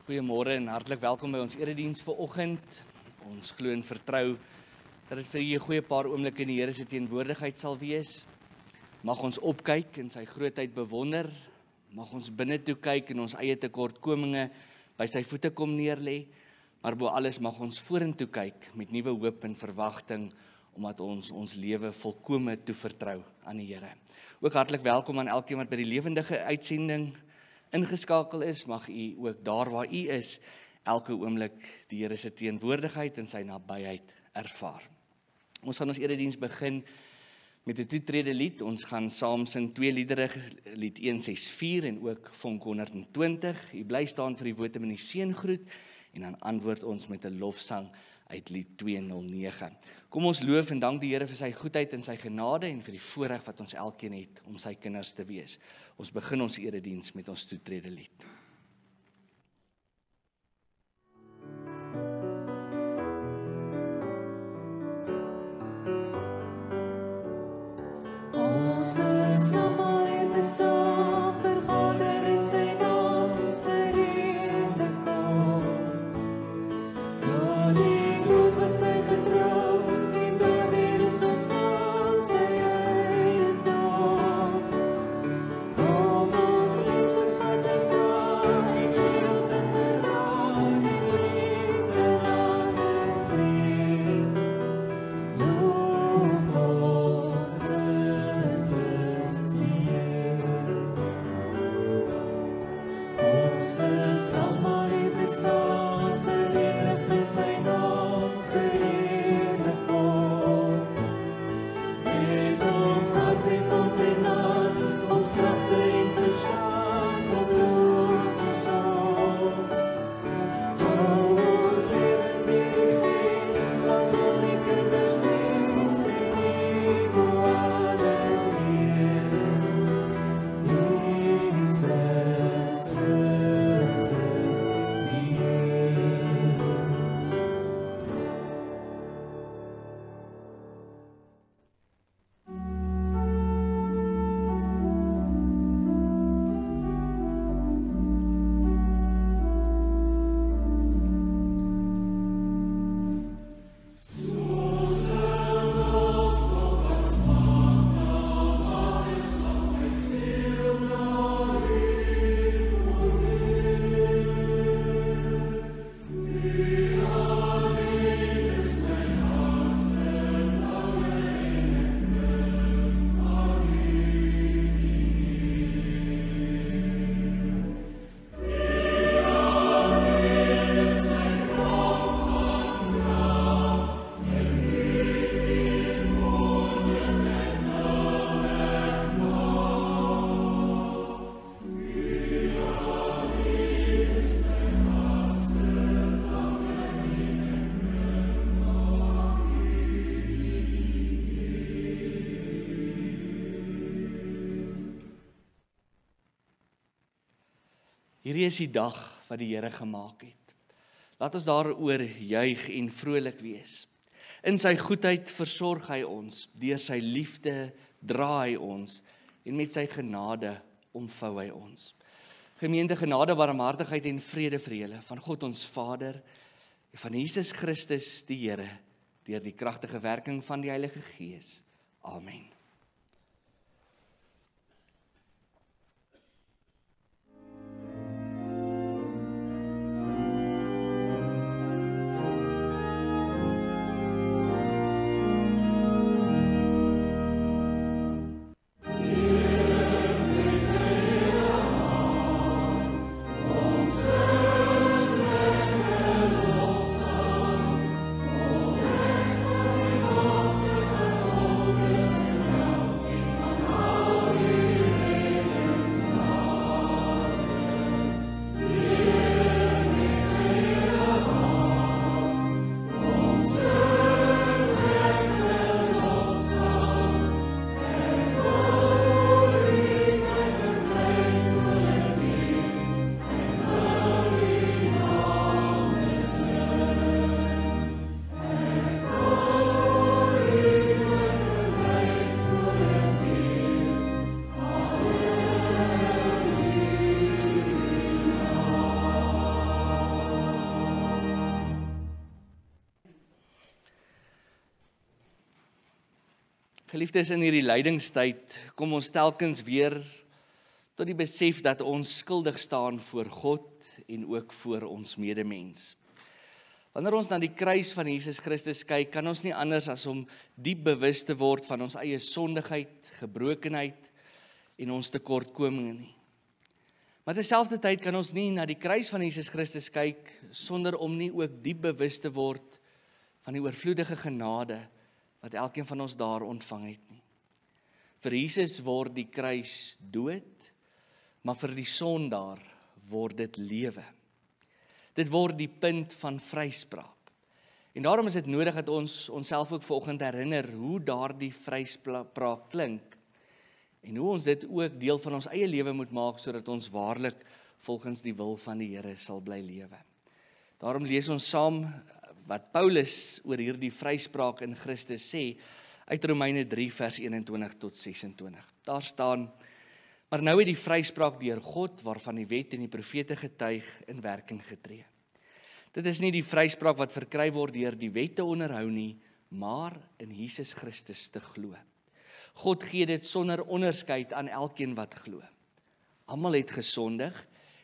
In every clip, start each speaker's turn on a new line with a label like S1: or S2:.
S1: Goeiemôre en hartlik welkom by ons erediens vanoggend. Ons glo en vertrou dat dit vir julle 'n goeie paar oomblikke in die Here se teenwoordigheid sal wees. Mag ons opkyk en sy grootheid bewonder. Mag ons binne toe kyk en ons eie tekortkominge by sy voete kom neerlê. Maar bo alles mag ons vorentoe kyk met nuwe hoop en verwagting, omdat ons lewe volkome toevertrou aan die Here. Ook hartlik welkom aan elkeen wat by die lewendige uitsending ingeskakel is. Mag u ook daar waar u is, elke oomblik die Here se teenwoordigheid en sy nabyheid ervaar. Ons gaan ons erediens begin met 'n toetrede lied. Ons gaan saam sing 2 liedere, lied 164 en ook vonk 120. U bly staan vir die wotum en die seëngroet en dan antwoord ons met 'n lofsang uit lied 209. Kom ons loof en dank die Here vir sy goedheid en sy genade en vir die voorreg wat ons elkeen het om sy kinders te wees. Ons begin ons erediens met ons toetrede lied.
S2: Ons is almal hier te saam, vergader in sy naam, verenigd kom. Tot die dood wat sy getrou, en daardeur is ons naam, sy eie naam. Kom ons leef soos wat hy vra, en leer om te verdra, en liefde laat streef. Loof op Christus die Heer. Ons is almal hier te saam, verenigd in sy naam, verenigd kom. Met ons hart en mond en hand, ons kragte en verstand, kom loof ons op. Hou ons lewend in die Gees, laat ons die kinders wees, ons die hemel alles leer. Jesus Christus die Heer.
S1: Hierdie is die dag wat die Here gemaak het. Laat ons daaroor juig en vrolik wees. In sy goedheid versorg hy ons, deur sy liefde dra hy ons en met sy genade omvou hy ons. Gemeente, genade, barmhartigheid en vrede vir julle van God ons Vader en van Jesus Christus die Here, deur die kragtige werking van die Heilige Gees. Amen.
S2: Ons
S1: Geliefdes, in hierdie lydingstyd kom ons telkens weer tot die besef dat ons skuldig staan voor God en ook voor ons medemens. Wanneer ons na die kruis van Jesus Christus kyk, kan ons nie anders as om diep bewus te word van ons eie sondigheid, gebrokenheid en ons tekortkominge nie. Maar terselfdertyd kan ons nie na die kruis van Jesus Christus kyk sonder om nie ook diep bewus te word van die oorvloedige genade wat elkeen van ons daar ontvang het nie. Vir Jesus word die kruis dood, maar vir die sondaar word dit lewe. Dit word die punt van vryspraak. En daarom is dit nodig dat ons onsself ook vanoggend herinner hoe daardie vryspraak klink en hoe ons dit ook deel van ons eie lewe moet maak sodat ons waarlik volgens die wil van die Here sal bly lewe. Daarom lees ons saam wat Paulus oor hierdie vryspraak in Christus sê uit Romeine 3 vers 21 tot 26. Daar staan: maar nou het die vryspraak deur God, waarvan die wet en die profete getuig, in werking getree. Dit is nie die vryspraak wat verkry word deur die wet te onderhou nie, maar in Jesus Christus te glo. God gee dit sonder onderskeid aan elkeen wat glo. Almal het gesondig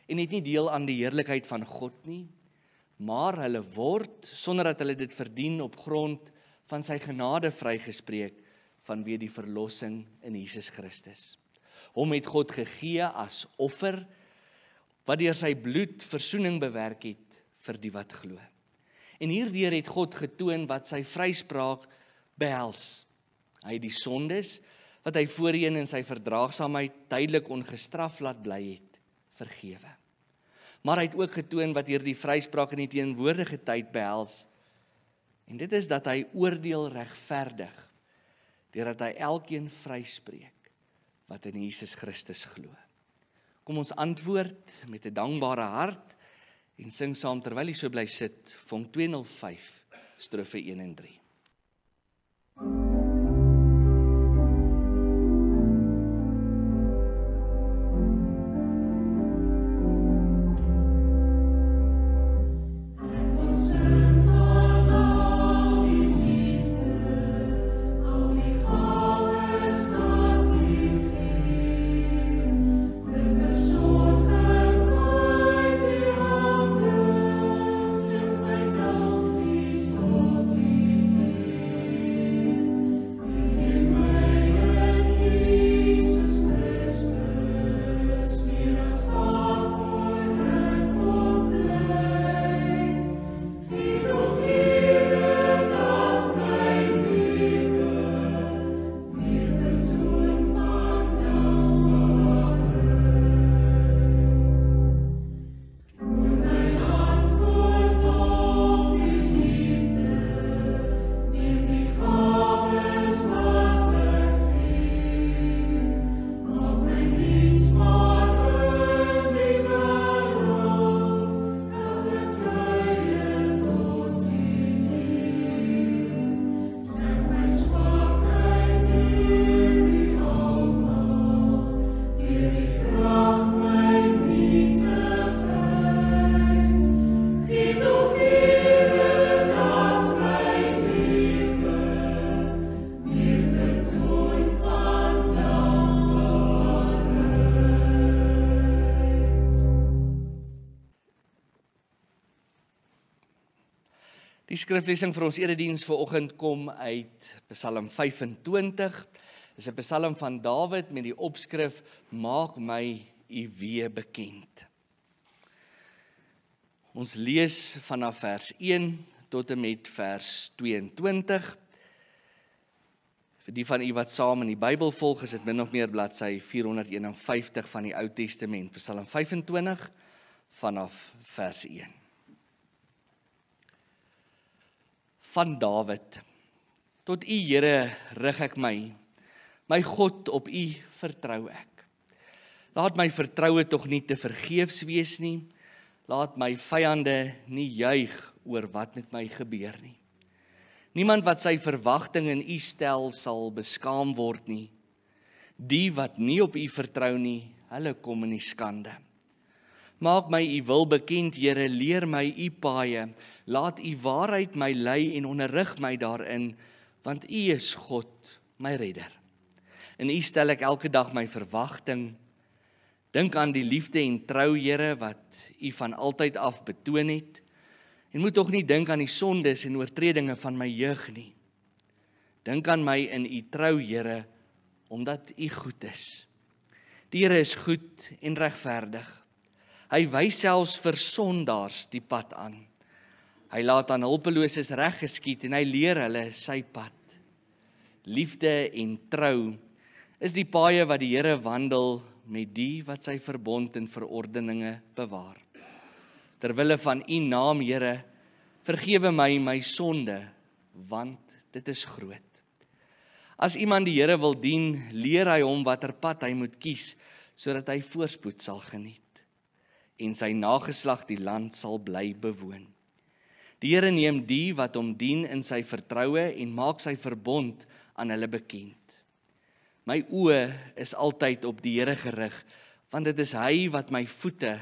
S1: en het nie deel aan die heerlikheid van God nie, maar hulle word, sonder dat hulle dit verdien, op grond van sy genade vrygespreek vanweë die verlossing in Jesus Christus. Hom het God gegee as offer, wat deur sy bloed versoening bewerk het vir die wat glo. En hierdeur het God getoon wat sy vryspraak behels. Hy het die sondes, wat hy voorheen in sy verdraagsaamheid tydelik ongestraf laat bly het, vergewe. Maar hy het ook getoon wat hierdie vryspraak in die teenwoordige tyd behels, en dit is dat hy oordeel regverdig, deurdat hy elkeen vryspreek wat in Jesus Christus glo. Kom ons antwoord met 'n dankbare hart en sing saam terwyl jy so bly sit, Vonk 205, strofe 1 en 3. Die skriflesing vir ons erediens vanoggend kom uit Psalm 25. Dit is 'n psalm van Dawid met die opskrif: Maak my U weë bekend. Ons lees vanaf vers 1 tot en met vers 22. Vir die van u wat saam in die Bybel volg, is dit min of meer bladsy 451 van die Ou Testament, Psalm 25 vanaf vers 1. Van Dawid: tot U, Here, rig ek my God, op U vertrou ek. Laat my vertroue tog nie te vergeefs wees nie, laat my vyande nie juig oor wat met my gebeur nie. Niemand wat sy verwagting in U stel sal beskaam word nie. Die wat nie op U vertrou nie, hulle kom in die skande. Maak my U wil bekend, Here, leer my U paaie, laat U waarheid my lei en onderrig my daarin, want U is God, my redder. In U stel ek elke dag my verwagting. Dink aan die liefde en trou, Here, wat U van altyd af betoon het. En moet tog nie dink aan die sondes en oortredinge van my jeug nie. Dink aan my in U trou, Here, omdat U goed is. Die Here is goed en regverdig. Hy wys selfs vir sondaars die pad aan. Hy laat aan hulpeloses reg geskied en hy leer hulle sy pad. Liefde en trou is die paaie wat die Here wandel met die wat sy verbond en verordeninge bewaar. Terwille van U naam, Here, vergewe my sonde, want dit is groot. As iemand die Here wil dien, leer hy hom watter pad hy moet kies, sodat hy voorspoed sal geniet en sy nageslag die land sal bly bewoon. Die Here neem die wat hom dien in sy vertroue en maak sy verbond aan hulle bekend. My oë is altyd op die Here gerig, want dit is hy wat my voete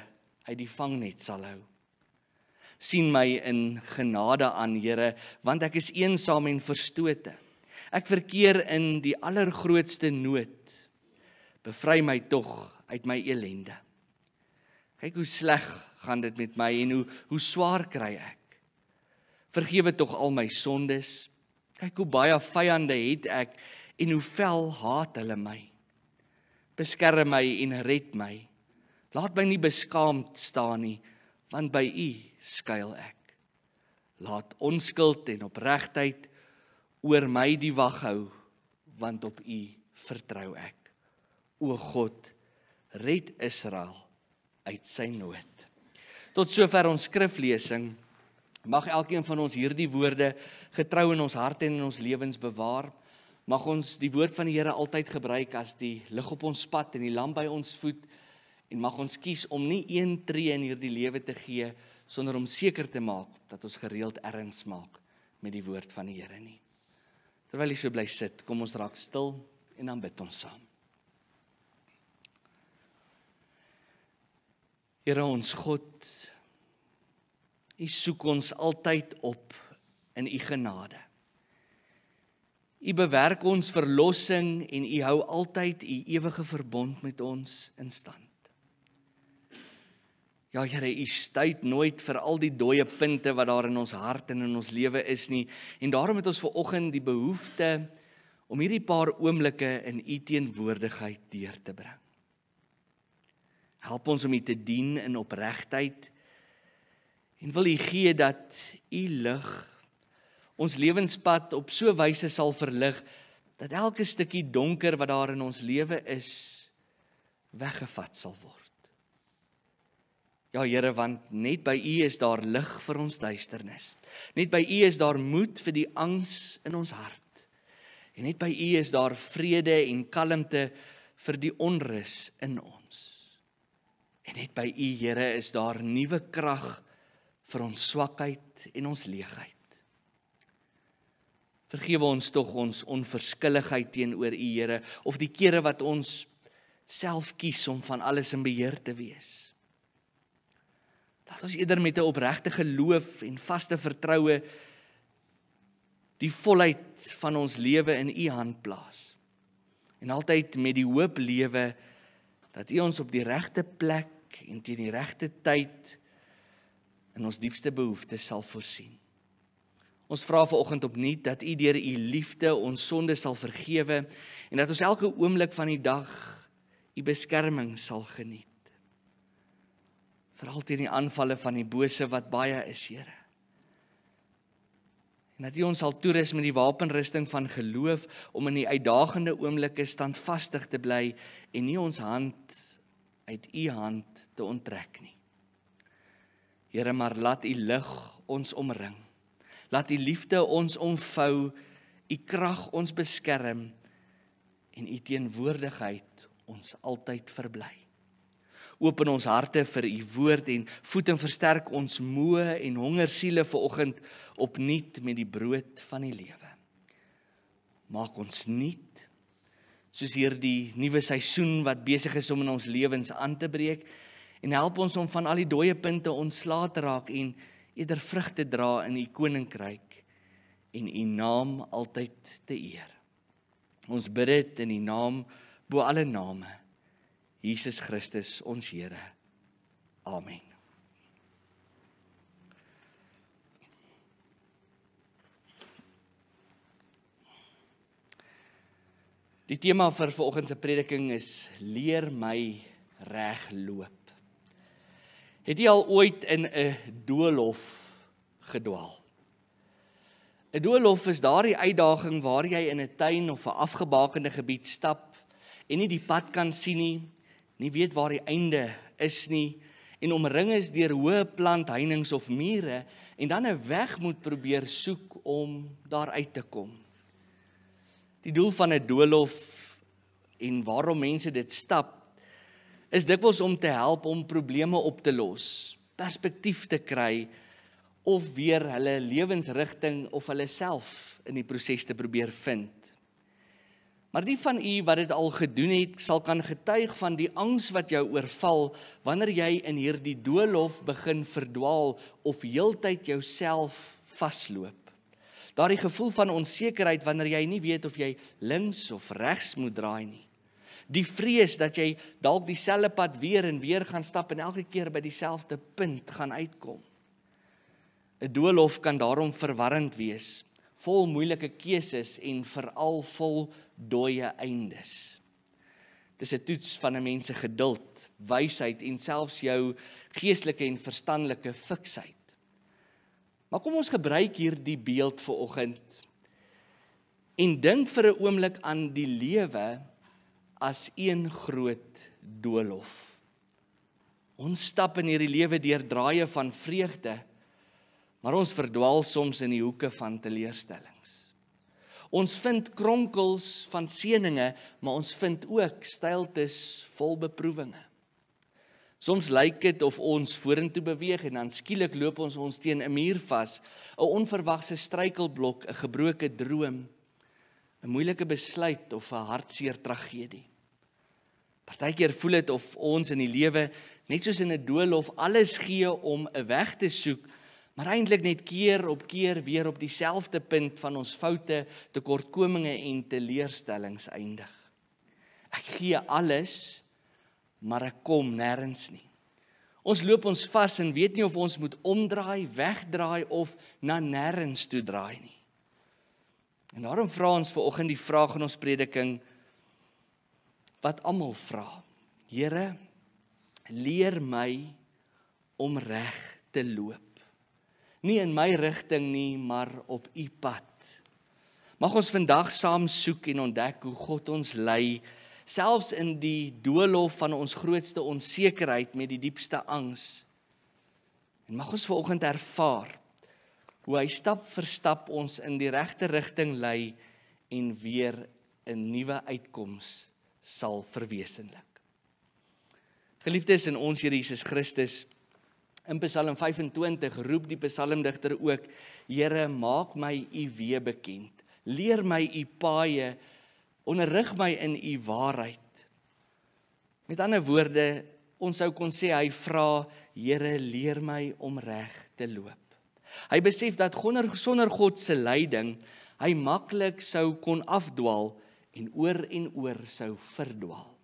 S1: uit die vangnet sal hou. Sien my in genade aan, Here, want ek is eensaam en verstote. Ek verkeer in die allergrootste nood. Bevry my tog uit my elende. Kyk hoe sleg gaan dit met my en hoe swaar kry ek. Vergewe tog al my sondes. Kyk hoe baie vyande het ek en hoe fel haat hulle my. Beskerm my en red my. Laat my nie beskaamd staan nie, want by U skuil ek. Laat onskuld en opregtheid oor my die wag hou, want op U vertrou ek. O God, red Israel uit sy nood. Tot sover ons skriflesing. Mag elkeen van ons hierdie woorde getrou in ons harte en in ons lewens bewaar. Mag ons die woord van die Here altyd gebruik as die lig op ons pad en die lamp by ons voet. En mag ons kies om nie een tree in hierdie lewe te gee, sonder om seker te maak dat ons gereeld erns maak met die woord van die Here nie. Terwyl jy so bly sit, kom ons raak stil en dan bid ons saam. Here ons God, U soek ons altyd op in U genade. U bewerk ons verlossing en U hou altyd U ewige verbond met ons in stand. Ja Here, U stuit nooit vir al die dooie punte wat daar in ons hart en in ons lewe is nie. En daarom het ons vanoggend die behoefte om hierdie paar oomblikke in U teenwoordigheid deur te bring. Help ons om U te dien in opregtheid. En wil U gee dat U lig ons lewenspad op so 'n wyse sal verlig, dat elke stukkie donker wat daar in ons lewe is, weggevat sal word. Ja Here, want net by U is daar lig vir ons duisternis. Net by U is daar moed vir die angs in ons hart. En net by U is daar vrede en kalmte vir die onrus in ons. En net by U, Here, is daar nuwe krag vir ons swakheid en ons leegheid. Vergewe ons tog ons onverskilligheid teenoor U, Here, of die kere wat ons self kies om van alles in beheer te wees. Laat ons eerder met 'n opregte geloof en vaste vertroue die volheid van ons lewe in U hand plaas. En altyd met die hoop lewe dat U ons op die regte plek en teen die regte tyd in ons diepste behoeftes sal voorsien. Ons vra vanoggend opnuut dat U deur U liefde ons sonde sal vergewe en dat ons elke oomblik van die dag U beskerming sal geniet. Veral teen die aanvalle van die bose wat baie is, Here. En dat U ons sal toerus met die wapenrusting van geloof om in die uitdagende oomblikke standvastig te bly en nie ons hand uit U hand te onttrek nie. Here, maar laat U lig ons omring. Laat U liefde ons omvou, U krag ons beskerm en U teenwoordigheid ons altyd verbly. Open ons harte vir U woord en voed en versterk ons moe en honger siele vanoggend opnuut met die brood van die lewe. Maak ons nuut, soos hierdie nuwe seisoen wat besig is om in ons lewens aan te breek, en help ons om van al die dooie punte ontslae te raak en eerder vrug te dra in U koninkryk en U naam altyd te eer. Ons bid dit in die naam bo alle name, Jesus Christus, ons Here. Amen. Die tema vir vanoggend se prediking is leer my reg loop. Het jy al ooit in 'n doolhof gedwaal? 'n Doolhof is daardie uitdaging waar jy in 'n tuin of 'n afgebakende gebied stap en nie die pad kan sien nie weet waar die einde is nie en omring is deur hoë plantheininge of mure en dan 'n weg moet probeer soek om daar uit te kom. Die doel van 'n doolhof en waarom mense dit stap is dikwels om te help om probleme op te los, perspektief te kry of weer hulle lewensrigting of hulle self in die proses te probeer vind. Maar die van u wat dit al gedoen het, sal kan getuig van die angs wat jou oorval wanneer jy in hierdie doolhof begin verdwaal of heeltyd jouself vasloop. Daardie gevoel van onsekerheid wanneer jy nie weet of jy links of regs moet draai nie. Die vrees dat jy dalk dieselfde pad weer en weer gaan stap en elke keer by dieselfde punt gaan uitkom. 'n Doolhof kan daarom verwarrend wees, vol moeilike keuses en veral vol dooie eindes. Dis 'n toets van 'n mens se geduld, wysheid en selfs jou geestelike en verstandelike fiksheid. Maar kom ons gebruik hier die beeld vanoggend en dink vir 'n oomblik aan die lewe as een groot doolhof. Ons stap in hierdie lewe deur draaie van vreugde, maar ons verdwaal soms in die hoeke van teleurstellings. Ons vind kronkels van seëninge, maar ons vind ook steiltes vol beproewinge. Soms lyk dit of ons vorentoe beweeg en dan skielik loop ons teen 'n muur vas, 'n onverwagse struikelblok, 'n gebroke droom, 'n moeilike besluit of 'n hartseer tragedie. Partykeer voel dit of ons in die lewe, net soos in 'n doolhof, alles gee om 'n weg te soek, maar eintlik net keer op keer weer op dieselfde punt van ons foute, tekortkominge en teleurstellings eindig. Ek gee alles, maar ek kom nêrens nie. Ons loop ons vas en weet nie of ons moet omdraai, wegdraai of na nêrens toe draai nie. En daarom vra ons vanoggend die vraag in ons prediking, wat almal vra: Here, leer my om reg te loop. Nie in my rigting nie, maar op u pad. Mag ons vandag saam soek en ontdek hoe God ons lei, selfs in die doolhof van ons grootste onsekerheid met die diepste angs. En mag ons vanoggend ervaar hoe hy stap vir stap ons in die regte rigting lei en weer 'n nuwe uitkoms sal verwesenlik. Geliefdes in ons Here Jesus Christus, in Psalm 25 roep die psalmdigter ook: Here, maak my u weë bekend, leer my u paaie, onderrig my in u waarheid. Met ander woorde, ons sou kon sê hy vra: Here, leer my om reg te loop. Hy besef dat sonder God se leiding hy maklik sou kon afdwaal en oor sou verdwaal.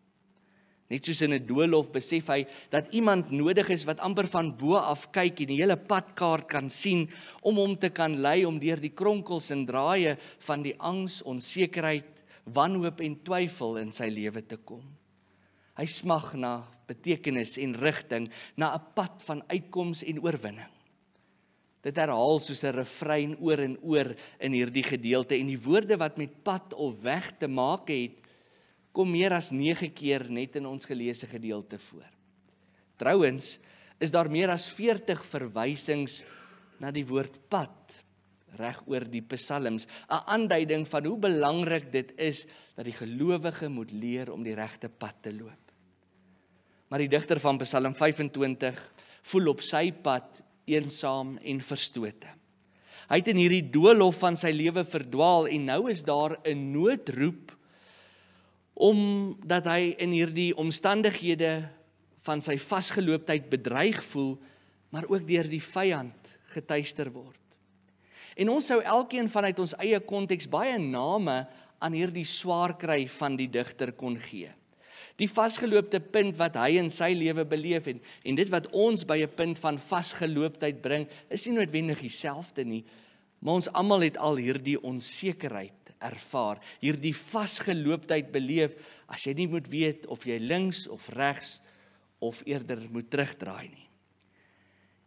S1: Net soos in 'n doolhof besef hy dat iemand nodig is wat amper van bo af kyk en die hele padkaart kan sien om hom te kan lei om deur die kronkels en draaie van die angs, onsekerheid, wanhoop en twyfel in sy lewe te kom. Hy smag na betekenis en rigting, na 'n pad van uitkoms en oorwinning. Dit herhaal soos 'n refrein oor en oor in hierdie gedeelte en die woorde wat met pad of weg te maak het, kom meer as 9 keer net in ons geleesde gedeelte voor. Trouwens is daar meer as 40 verwysings na die woord pad reg oor die psalms, 'n aanduiding van hoe belangrik dit is dat die gelowige moet leer om die regte pad te loop. Maar die digter van Psalm 25 voel op sy pad eensaam en verstote. Hy het in hierdie doolhof van sy lewe verdwaal en nou is daar 'n noodroep omdat hy in hierdie omstandighede van sy vasgelooptheid bedreig voel, maar ook deur die vyand getuister word. En ons sou elkeen vanuit ons eie konteks baie name aan hierdie swaar kry van die digter kon gee. Die vasgeloopte punt wat hy in sy lewe beleef en dit wat ons by 'n punt van vasgelooptheid bring, is nie noodwendig dieselfde nie, maar ons almal het al hierdie onsekerheid ervaar, hierdie vasgelooptheid beleef, as jy nie moet weet of jy links of regs of eerder moet terugdraai nie.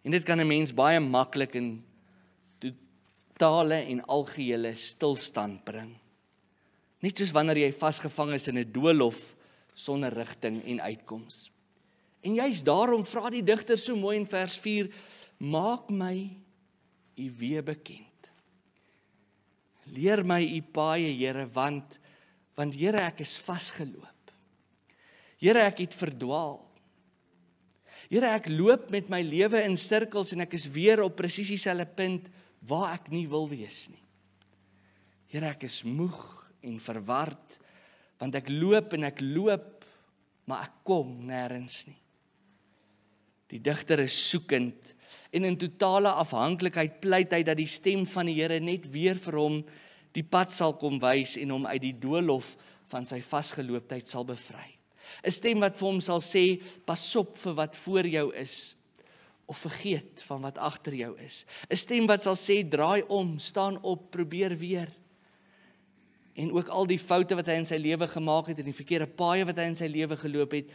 S1: En dit kan 'n mens baie maklik in totale en algehele stilstand bring. Net soos wanneer jy vasgevang is in 'n doolhof sonder rigting en uitkoms. En juist daarom vra die digter so mooi in vers 4, maak my u weë bekend. Leer my u paaie, Here, want Here, ek is vasgeloop. Here, ek het verdwaal. Here, ek loop met my lewe in sirkels en ek is weer op presies dieselfde punt waar ek nie wil wees nie. Here, ek is moeg en verward, want ek loop en ek loop, maar ek kom nêrens nie. Die digter is soekend en in totale afhanklikheid pleit hy dat die stem van die Here net weer vir hom die pad sal kom wys en hom uit die doolhof van sy vasgelooptheid sal bevry. 'n Stem wat vir hom sal sê, pas op vir wat voor jou is, of vergeet van wat agter jou is. 'n Stem wat sal sê, draai om, staan op, probeer weer. En ook al die foute wat hy in sy lewe gemaak het en die verkeerde paaie wat hy in sy lewe geloop het,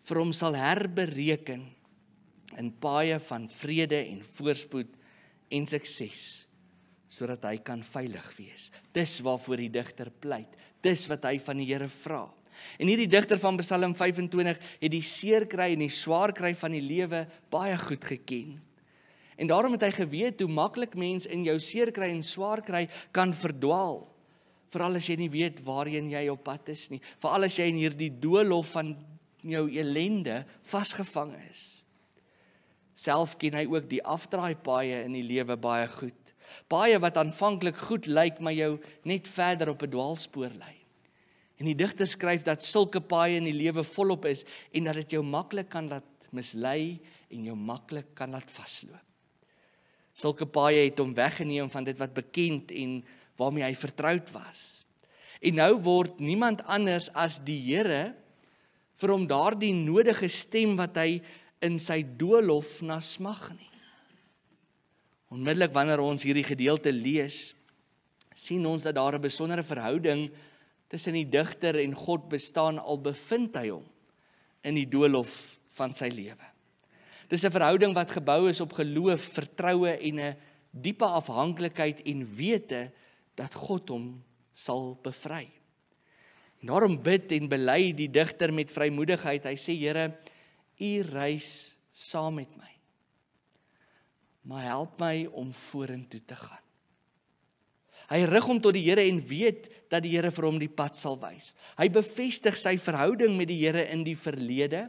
S1: vir hom sal herbereken in paaie van vrede en voorspoed en sukses, sodat hy kan veilig wees. Dis waarvoor die digter pleit, dis wat hy van die Here vra. En hierdie digter van Psalm 25 het die seer kry en die swaar kry van die lewe baie goed geken. En daarom het hy geweet hoe maklik mens in jou seer kry en swaar kry kan verdwaal, veral as jy nie weet waarheen jy op pad is nie, veral as jy in hierdie doolhof van jou ellende vasgevang is. Self ken hy ook die afdraaipaaie in die lewe baie goed. Paaie wat aanvanklik goed lyk, maar jou net verder op 'n dwaalspoor lei. En die digter skryf dat sulke paaie in die lewe volop is en dat dit jou maklik kan laat mislei en jou maklik kan laat vasloop. Sulke paaie het hom weggeneem van dit wat bekend en waarmee hy vertroud was. En nou word niemand anders as die Here vir hom daardie nodige stem wat hy in sy doolhof na smag nie. Onmiddellik wanneer ons hierdie gedeelte lees, sien ons dat daar 'n besondere verhouding tussen die digter en God bestaan, al bevind hy hom in die doolhof van sy lewe. Dis 'n verhouding wat gebou is op geloof, vertroue en 'n diepe afhanklikheid en wete dat God hom sal bevry. En daarom bid en bely die digter met vrymoedigheid. Hy sê, Here, U reis saam met my, maar help my om vorentoe te gaan. Hy rig hom tot die Here en weet dat die Here vir hom die pad sal wys. Hy bevestig sy verhouding met die Here in die verlede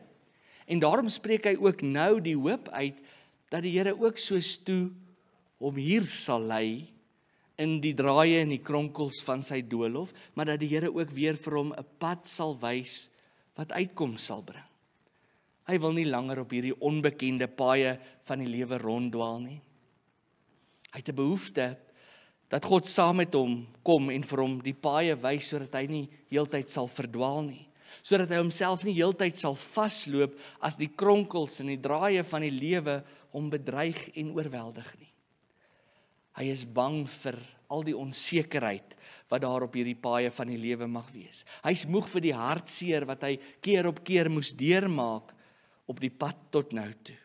S1: en daarom spreek hy ook nou die hoop uit dat die Here ook soos toe hom hier sal lei in die draaie en die kronkels van sy doolhof, maar dat die Here ook weer vir hom 'n pad sal wys wat uitkoms sal bring. Hy wil nie langer op hierdie onbekende paaie van die lewe ronddwaal nie. Hy het 'n behoefte dat God saam met hom kom en vir hom die paaie wys sodat hy nie heeltyd sal verdwaal nie, sodat hy homself nie heeltyd sal vasloop as die kronkels en die draaie van die lewe hom bedreig en oorweldig nie. Hy is bang vir al die onsekerheid wat daar op hierdie paaie van die lewe mag wees. Hy's moeg vir die hartseer wat hy keer op keer moes deurmaak op die pad tot nou toe.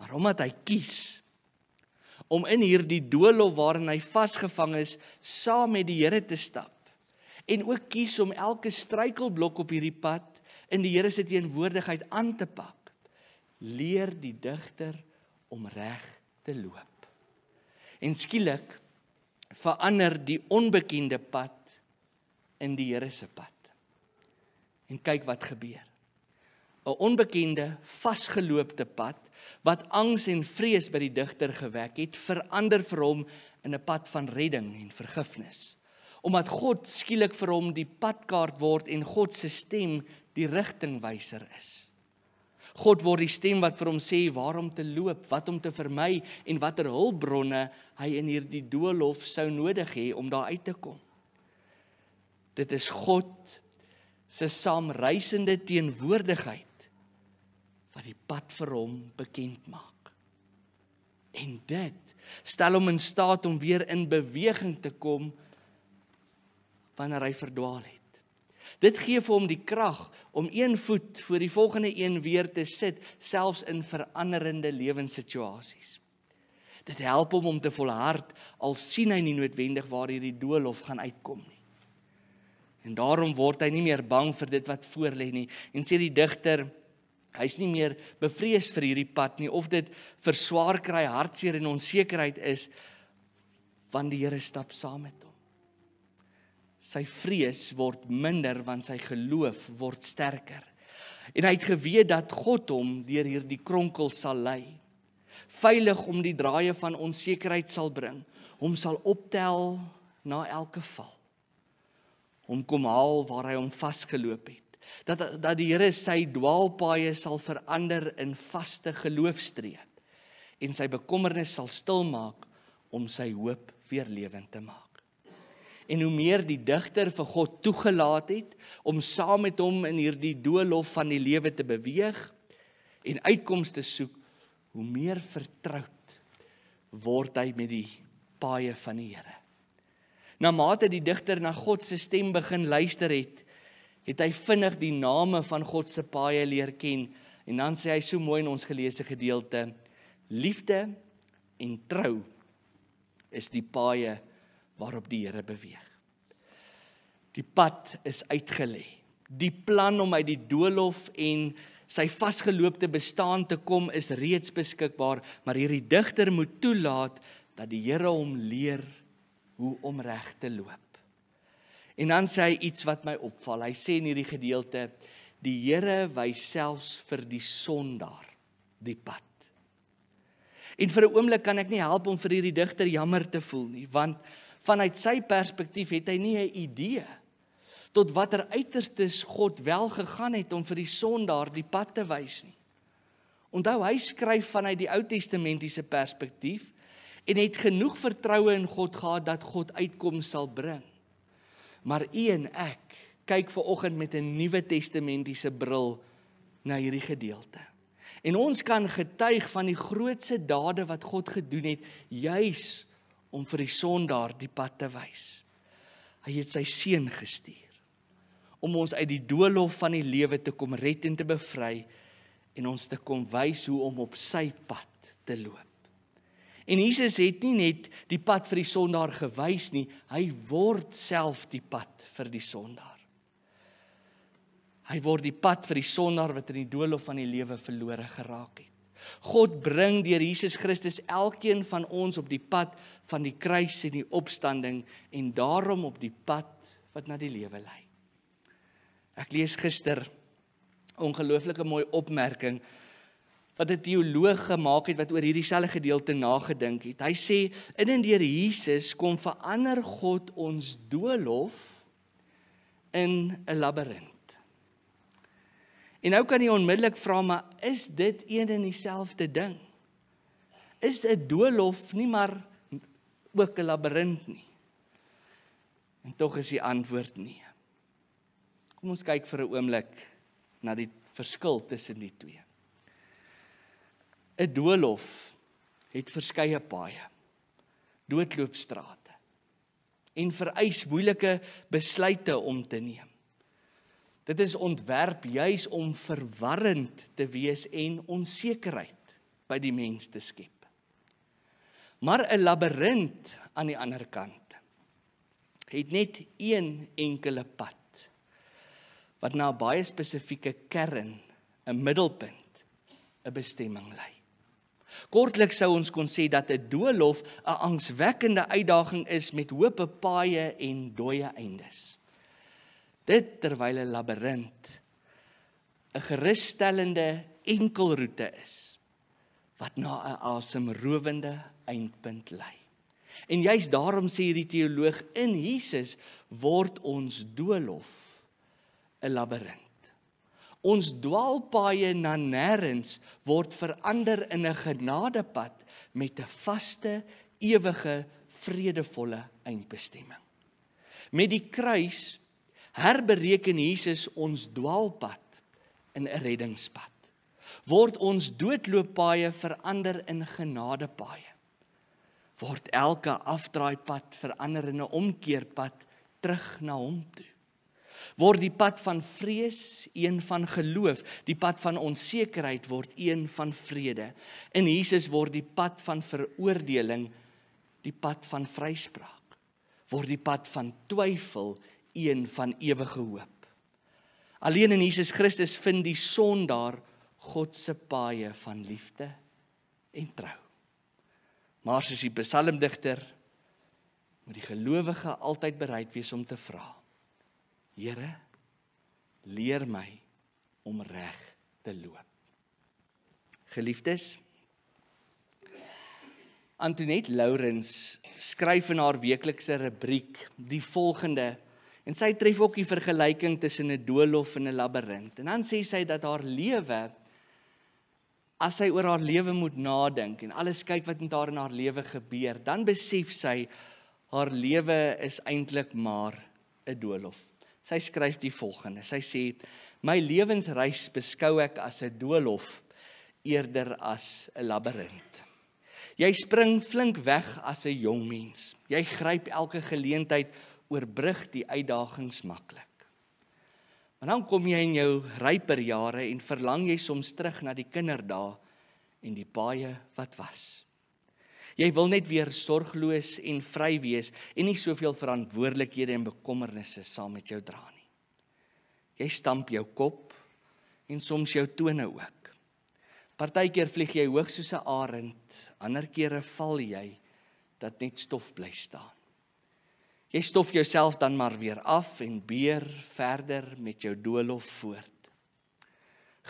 S1: Maar omdat hy kies om in hierdie doolhof waarin hy vasgevang is, saam met die Here te stap, en ook kies om elke struikelblok op hierdie pad in die Here se teenwoordigheid aan te pak, leer die digter om reg te loop. En skielik verander die onbekende pad in die Here se pad. En kyk wat gebeur. 'n Onbekende, vasgeloopte pad, wat angs en vrees by die digter gewek het, verander vir hom in 'n pad van redding en vergifnis. Omdat God skielik vir hom die padkaart word en God se stem die rigtingwyser is. God word die stem wat vir hom sê waar om te loop, wat om te vermy en watter hulpbronne hy in hierdie doolhof sou nodig hê om daar uit te kom. Dit is God se saamreisende teenwoordigheid wat die pad vir hom bekend maak. En dit stel hom in staat om weer in beweging te kom wanneer hy verdwaal het. Dit gee vir hom die krag om een voet voor die volgende een weer te sit, selfs in veranderende lewenssituasies. Dit help hom om te volhard, al sien hy nie noodwendig waar hierdie doolhof gaan uitkom nie. En daarom word hy nie meer bang vir dit wat voorlê nie. En sê die digter, hy is nie meer bevrees vir hierdie pad nie, of dit vir swaar kry, hartseer en onsekerheid is, want die Here stap saam met hom. Sy vrees word minder, want sy geloof word sterker. En hy het geweet dat God hom deur hierdie kronkel sal lei, veilig om die draaie van onsekerheid sal bring, hom sal optel na elke val, hom kom haal waar hy hom vasgeloop het, dat die Here sy dwaalpaaie sal verander in vaste geloofstree, en sy bekommernis sal stilmaak om sy hoop weer lewend te maak. En hoe meer die digter vir God toegelaat het om saam met hom in hierdie doolhof van die lewe te beweeg en uitkomste soek, hoe meer vertroud word hy met die paaie van die Here. Na mate die digter na God se stem begin luister het hy vinnig die name van God se paaie leer ken. En dan sê hy so mooi in ons geleesde gedeelte, liefde en trou is die paaie waarop die Here beweeg. Die pad is uitgelê. Die plan om uit die doolhof en sy vasgeloopte bestaan te kom is reeds beskikbaar, maar hierdie digter moet toelaat dat die Here hom leer hoe om reg te loop. En dan sê hy iets wat my opval. Hy sê in hierdie gedeelte, die Here wys selfs vir die sondaar die pad. En vir 'n oomblik kan ek nie help om vir hierdie digter jammer te voel nie, want vanuit sy perspektief het hy nie 'n idee tot watter uiterstes God wel gegaan het om vir die sondaar die pad te wys nie. Onthou, hy skryf vanuit die Ou Testamentiese perspektief en het genoeg vertroue in God gehad dat God uitkoms sal bring. Maar u en ek kyk vanoggend met 'n Nuwe Testamentiese bril na hierdie gedeelte. En ons kan getuig van die grootste dade wat God gedoen het, juis om vir die sondaar die pad te wys. Hy het sy seun gestuur om ons uit die doolhof van die lewe te kom red en te bevry en ons te kom wys hoe om op sy pad te loop. En Jesus het nie net die pad vir die sondaar gewys nie, hy word self die pad vir die sondaar. Hy word die pad vir die sondaar wat in die doolhof van die lewe verlore geraak het. God bring deur Jesus Christus elkeen van ons op die pad van die kruis en die opstanding en daarom op die pad wat na die lewe lei. Ek lees gister ongelooflike mooi opmerking wat 'n teoloog gemaak het wat oor hierdie selfde gedeelte nagedink het. Hy sê, in en deur Jesus kom verander God ons doolhof in 'n labirint. En nou kan jy onmiddellik vra, maar is dit een en dieselfde ding? Is 'n doolhof nie maar ook 'n labirint nie? En tog is die antwoord nee. Kom ons kyk vir 'n oomblik na die verskil tussen die twee. 'n Doolhof het verskeie paaie, doodloopstrate en vereis moeilike besluite om te neem. Dit is ontwerp juis om verwarrend te wees en onsekerheid by die mens te skep. Maar 'n labirint aan die ander kant het net een enkele pad wat na 'n baie spesifieke kern, 'n middelpunt, 'n bestemming lei. Kortliks sou ons kon sê dat 'n doolhof 'n angswekkende uitdaging is met hope paaie en dooie eindes. Dit terwyl 'n labirint 'n gerusstellende enkelroete is wat na 'n asemrowende eindpunt lei. En juis daarom sê hierdie teoloog, in Jesus word ons doolhof 'n labirint. Ons dwaalpaaie na nêrens word verander in 'n genadepad met 'n vaste, ewige, vredevolle eindbestemming. Met die kruis herbereken Jesus ons dwaalpad in 'n reddingspad. Word ons doodlooppaaie verander in genadepaaie. Word elke afdraaipad verander in 'n omkeerpad terug na hom toe. Word die pad van vrees een van geloof, die pad van onsekerheid word een van vrede. In Jesus word die pad van veroordeling die pad van vryspraak. Word die pad van twyfel een van ewige hoop. Alleen in Jesus Christus vind die sondaar God se paaie van liefde en trou. Maar soos die psalmdigter, moet die gelowige altyd bereid wees om te vra: Here, leer my om reg te loop. Geliefdes, Antoinette Lourens skryf in haar weeklikse rubriek die volgende, en sy tref ook die vergelyking tussen 'n doolhof en 'n labirint. En dan sê sy dat haar lewe, as sy oor haar lewe moet nadink en alles kyk wat met haar in haar lewe gebeur, dan besef sy haar lewe is eintlik maar 'n doolhof. Sy skryf die volgende. Sy sê: "My lewensreis beskou ek as 'n doolhof eerder as 'n labirint. Jy spring flink weg as 'n jong mens. Jy gryp elke geleentheid, oorbrug die uitdagings maklik. Maar dan kom jy in jou ryper jare en verlang jy soms terug na die kinderdae en die paaie wat was. Jy wil net weer sorgloos en vry wees en nie soveel verantwoordelikhede en bekommernisse saam met jou dra nie. Jy stamp jou kop en soms jou tone ook. Partykeer vlieg jy hoog soos 'n arend, ander kere val jy dat net stof bly staan. Jy stof jouself dan maar weer af en beer verder met jou doolhof voort.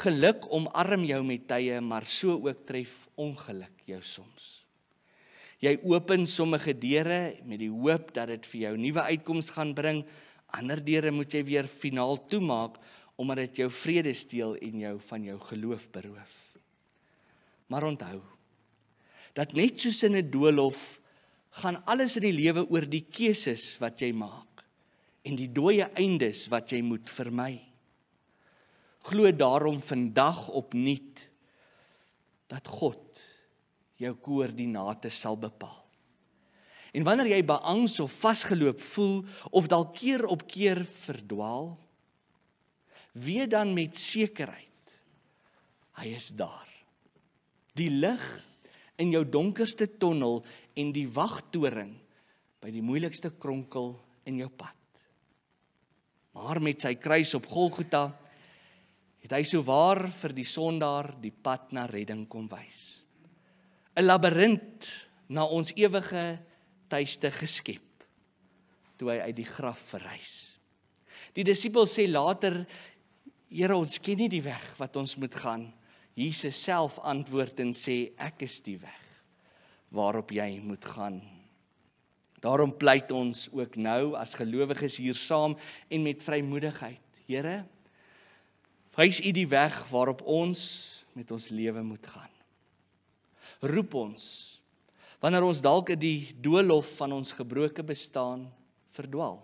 S1: Geluk omarm jou met tye, maar so ook tref ongeluk jou soms. Jy open sommige deure met die hoop dat dit vir jou nuwe uitkoms gaan bring, ander deure moet jy weer finaal toemaak, omdat dit jou vrede steel en jou van jou geloof beroof. Maar onthou, dat net soos in 'n doolhof, gaan alles in die lewe oor die keuses wat jy maak, en die dooie eindes wat jy moet vermy. Glo daarom vandag opnuut, dat God jou koördinate sal bepaal. En wanneer jy beangs of vasgeloop voel, of dalk keer op keer verdwaal, weet dan met sekerheid, hy is daar. Die lig in jou donkerste tonnel en die wagtoring by die moeilikste kronkel in jou pad. Maar met sy kruis op Golgotha het hy sowaar vir die sondaar die pad na redding kom wys. 'n Labirint na ons ewige tuiste geskep, toe hy uit die graf verrys. Die disippels sê later: Here, ons ken nie die weg wat ons moet gaan. Jesus self antwoord en sê: Ek is die weg waarop jy moet gaan. Daarom pleit ons ook nou as gelowiges hier saam en met vrymoedigheid: Here, wys U die weg waarop ons met ons lewe moet gaan. Roep ons wanneer ons dalk in die doolhof van ons gebroke bestaan verdwaal.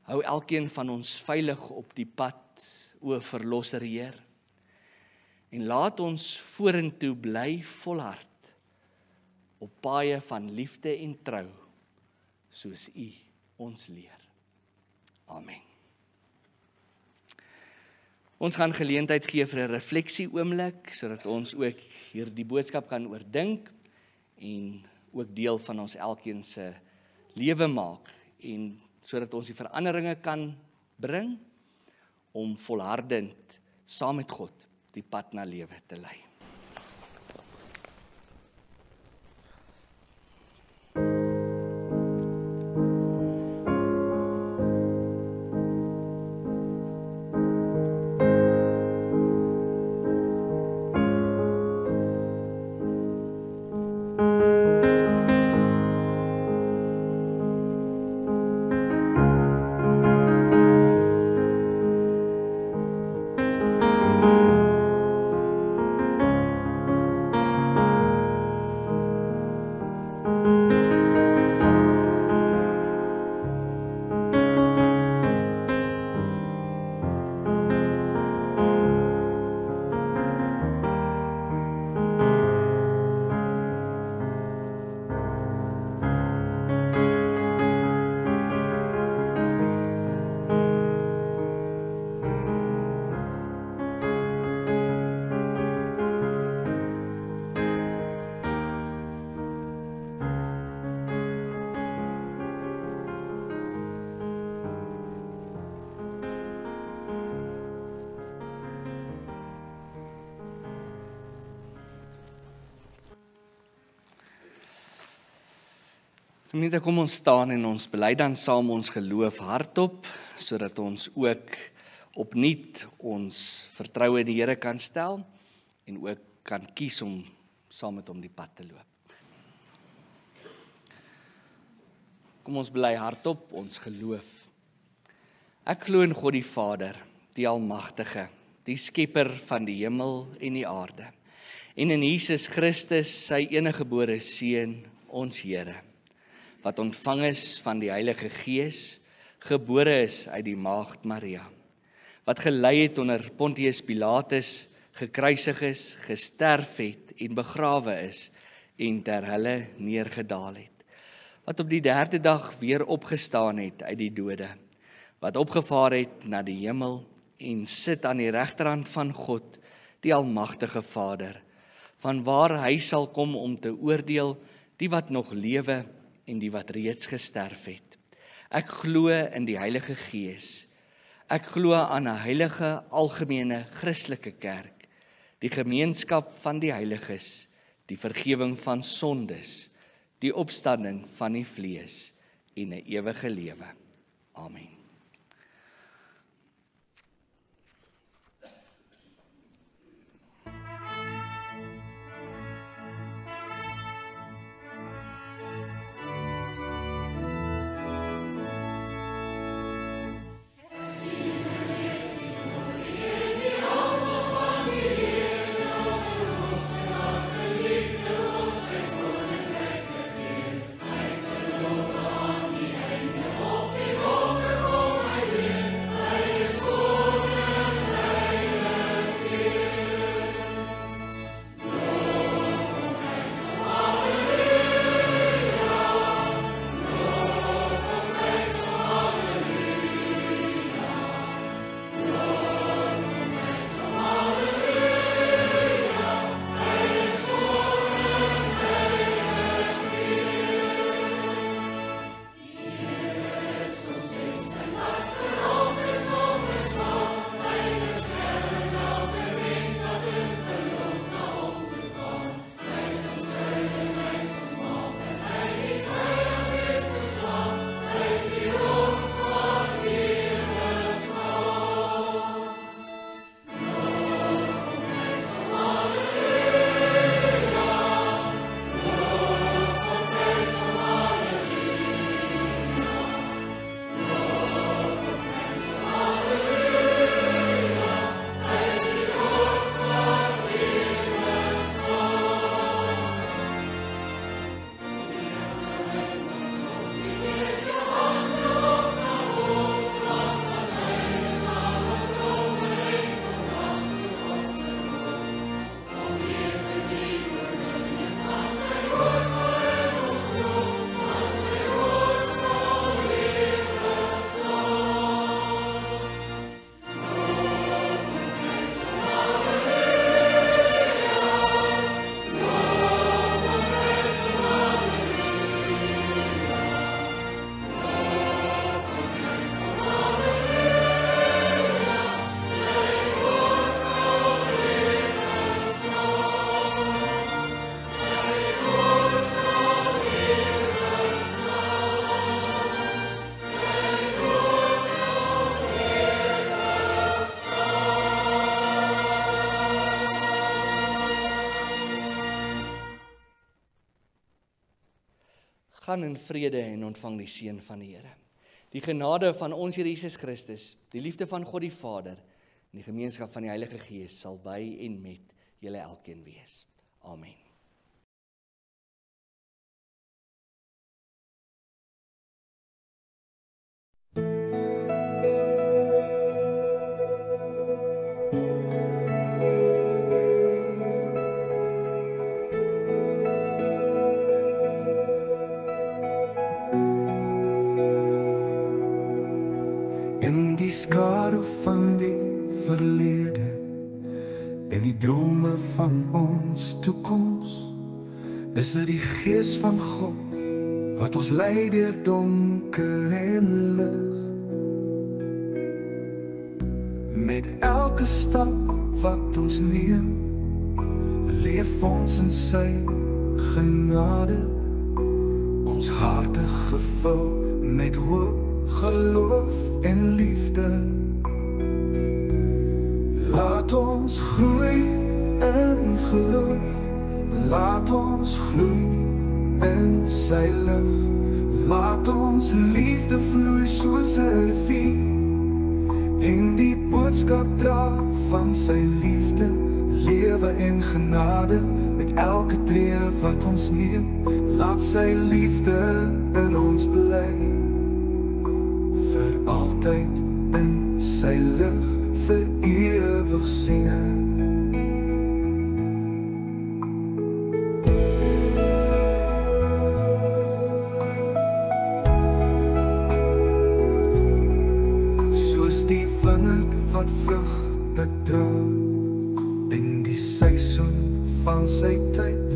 S1: Hou elkeen van ons veilig op die pad, o Verlosser Heer, en laat ons vorentoe bly volhard op paaie van liefde en trou, soos U ons leer. Amen. Ons gaan geleentheid gee vir 'n refleksie oomblik, sodat ons ook hierdie boodskap kan oordink en ook deel van ons elkeen se lewe maak, en sodat ons die veranderinge kan bring om volhardend saam met God die pad na lewe te lei. Gemeente, kom ons staan en ons bely dan saam ons geloof hardop, sodat ons ook opnuut ons vertroue in die Here kan stel en ook kan kies om saam met hom die pad te loop. Kom ons bely hardop ons geloof. Ek glo in God die Vader, die Almagtige, die Skepper van die hemel en die aarde, en in Jesus Christus, sy eniggebore Seun, ons Here, wat ontvang is van die Heilige Gees, gebore is uit die Maagd Maria, wat gelei het onder Pontius Pilatus, gekruisig is, gesterf het en begrawe is en ter helle neergedaal het, wat op die 3de dag weer opgestaan het uit die dode, wat opgevaar het na die hemel en sit aan die regterhand van God, die Almagtige Vader, vanwaar hy sal kom om te oordeel die wat nog lewe en die wat reeds gesterf het. Ek glo in die Heilige Gees. Ek glo aan 'n heilige algemene Christelike kerk, die gemeenskap van die heiliges, die vergifnis van sondes, die opstanding van die vlees en 'n ewige lewe. Amen. Gaan in vrede en ontvang die seën van die Here. Die genade van ons Here Jesus Christus, die liefde van God die Vader en die gemeenskap van die Heilige Gees sal by en met julle elkeen wees. Amen.
S3: In die skadu van die verlede en die drome van ons toekoms, is dit die Gees van God wat ons lei deur donker en lig. Met elke stap wat ons neem, leef ons in sy genade. ons harte gevul met hoop, geloof en liefde. Laat ons groei in geloof, laat ons gloei in sy lig. Laat ons liefde vloei soos 'n rivier en die boodskap dra van sy liefde, lewe en genade met elke tree wat ons neem. Laat sy liefde in ons bly, vir altyd in sy lig, vir ewig sien. Die wingerd wat vrugte dra in die seisoen van sy tyd,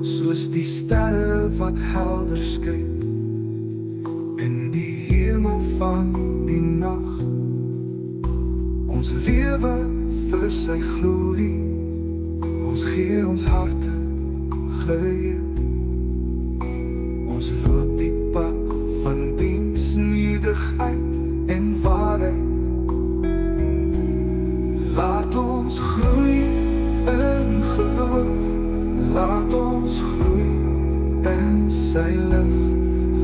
S3: soos die sterre wat helder skyn in die hemel van die nag. Ons lewe vir sy glorie, ons gee ons harte geheel. Ons loop die pad van diens, nederigheid en waarheid. Laat ons groei in geloof, laat ons groei in sy lig.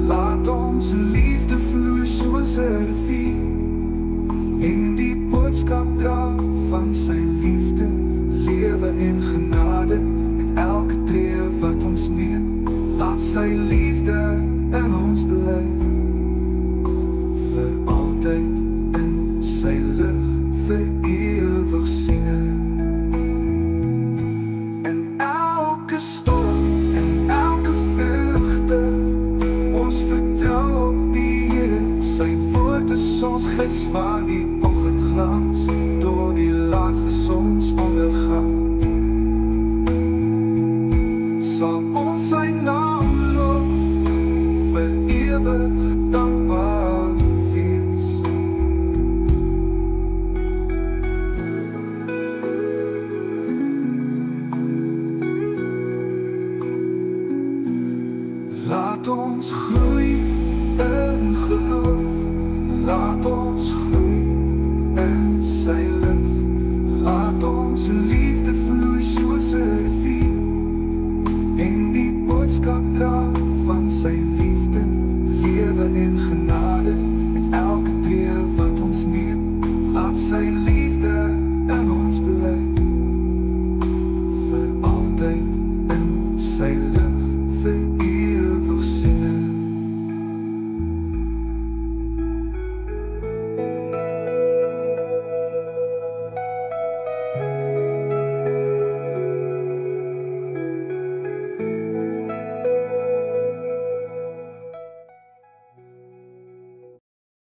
S3: Laat ons liefde vloei soos 'n rivier en die boodskap dra van sy liefde, lewe en genade met elke tree wat ons neem. Laat sy liefde in ons bly, vir altyd in sy lig, vir ewig sien. En elke storm en elke vreugde, ons vertrou op die Here. Sy woord is ons gids van die oggendglans, door die laatste sons ondergang. Sal ons sy naam loof, vir ewig dankbaar wees. Laat ons groei in geloof, laat ons groei in sy lig. Laat ons liefde